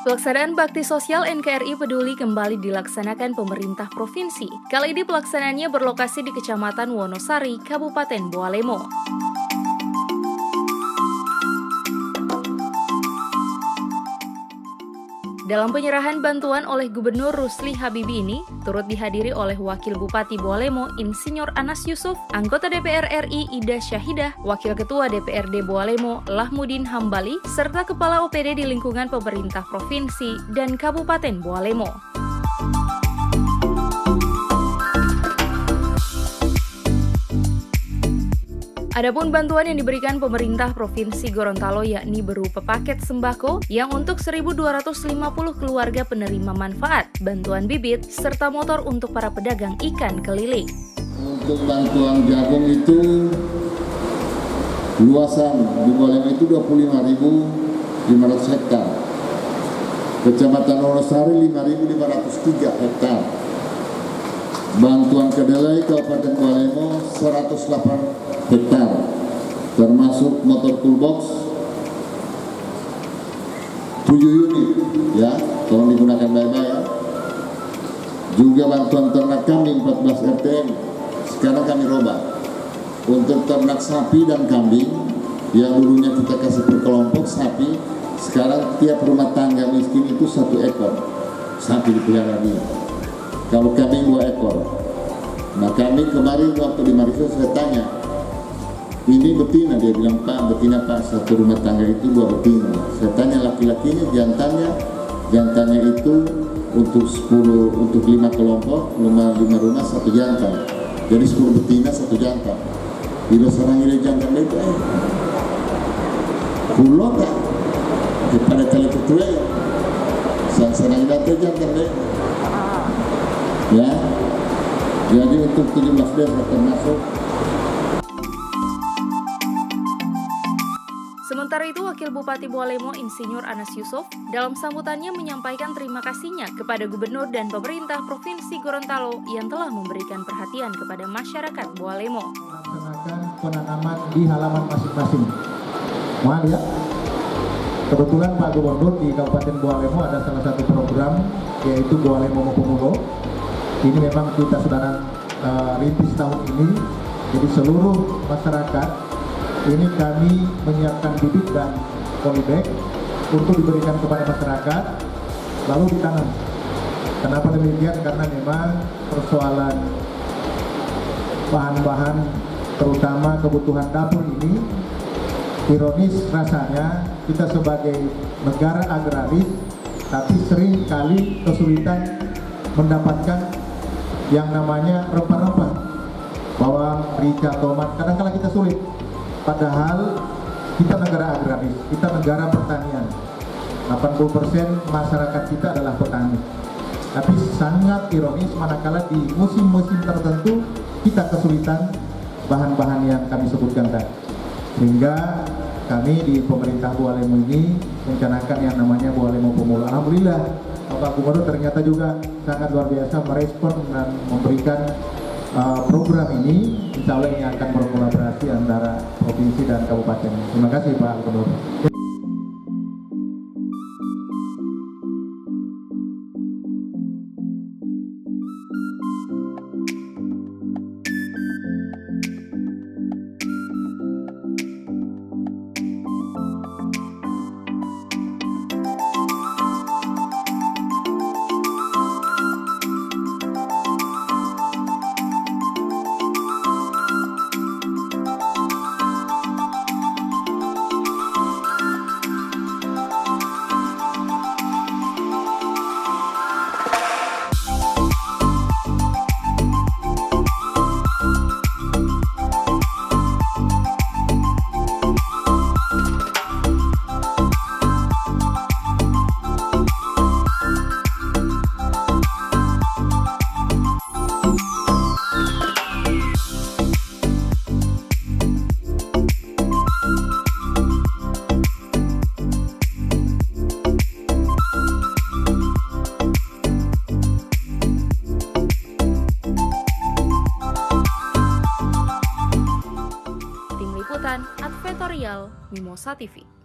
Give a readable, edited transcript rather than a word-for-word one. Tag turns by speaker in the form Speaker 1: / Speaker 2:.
Speaker 1: Pelaksanaan Bakti Sosial NKRI Peduli kembali dilaksanakan pemerintah provinsi. Kali ini pelaksanaannya berlokasi di Kecamatan Wonosari, Kabupaten Bawalemo. Dalam penyerahan bantuan oleh Gubernur Rusli Habibie ini, turut dihadiri oleh Wakil Bupati Bawalemo Insinyur Anas Yusuf, anggota DPR RI Ida Syahidah, Wakil Ketua DPRD Bawalemo Lahmudin Hambali, serta Kepala OPD di lingkungan pemerintah provinsi dan Kabupaten Bawalemo. Adapun bantuan yang diberikan pemerintah Provinsi Gorontalo yakni berupa paket sembako yang untuk 1.250 keluarga penerima manfaat, bantuan bibit, serta motor untuk para pedagang ikan keliling.
Speaker 2: Untuk bantuan jagung itu luasan di Bawalemo itu 25.500 hektar. Kecamatan Wonosari 5.503 hektar. Bantuan kedelai Kabupaten Bawalemo 108 hektar, termasuk motor toolbox 7 unit, ya, tolong digunakan baik-baik. Juga bantuan ternak kambing 14 RTM, sekarang kami robah. Untuk ternak sapi dan kambing, yang dulunya kita kasih per kelompok sapi, sekarang tiap rumah tangga miskin itu 1 ekor sapi dipelihara dia. Kalau kambing 2 ekor. Nah kami kemarin waktu di Marisol saya tanya, ini betina, dia bilang Pak, betina Pak, satu rumah tangga itu 2 betina. Saya tanya laki-lakinya, jantannya itu untuk 5 kelompok, 5 rumah 1 jantan. Jadi 10 betina 1 jantan. Bila sarang ini jantan itu pulau tak kepada kali ketua ya. Sarang ini jantan deh. Ya, jadi untuk 17 desa termasuk.
Speaker 1: Sementara itu, Wakil Bupati Bawalemo Insinyur Anas Yusuf dalam sambutannya menyampaikan terima kasihnya kepada Gubernur dan pemerintah Provinsi Gorontalo yang telah memberikan perhatian kepada masyarakat Bawalemo.
Speaker 3: Melaksanakan penanaman di halaman masing-masing. Mohon ya. Kebetulan Pak Gubernur di Kabupaten Bawalemo ada salah satu program yaitu Bawalemo Pemulo. Ini memang kita sudah rintis tahun ini, jadi seluruh masyarakat ini kami menyiapkan bibit dan polybag untuk diberikan kepada masyarakat, lalu ditanam. Kenapa demikian? Karena memang persoalan bahan-bahan terutama kebutuhan dapur ini, ironis rasanya kita sebagai negara agraris, tapi sering kali kesulitan mendapatkan yang namanya rempah-rempah, bawang, merica, tomat, kadang-kadang kita sulit. Padahal kita negara agraris, kita negara pertanian. 80% masyarakat kita adalah petani. Tapi sangat ironis manakala di musim-musim tertentu kita kesulitan bahan-bahan yang kami sebutkan tadi. Sehingga kami di pemerintah Bawalemo ini merencanakan yang namanya Bawalemo Pemulo. Alhamdulillah Pak Gubernur ternyata juga sangat luar biasa merespon dan memberikan program ini. Insya Allah ini akan berkolaborasi antara provinsi dan kabupaten. Terima kasih Pak Gubernur.
Speaker 1: Advertorial Mimosa TV.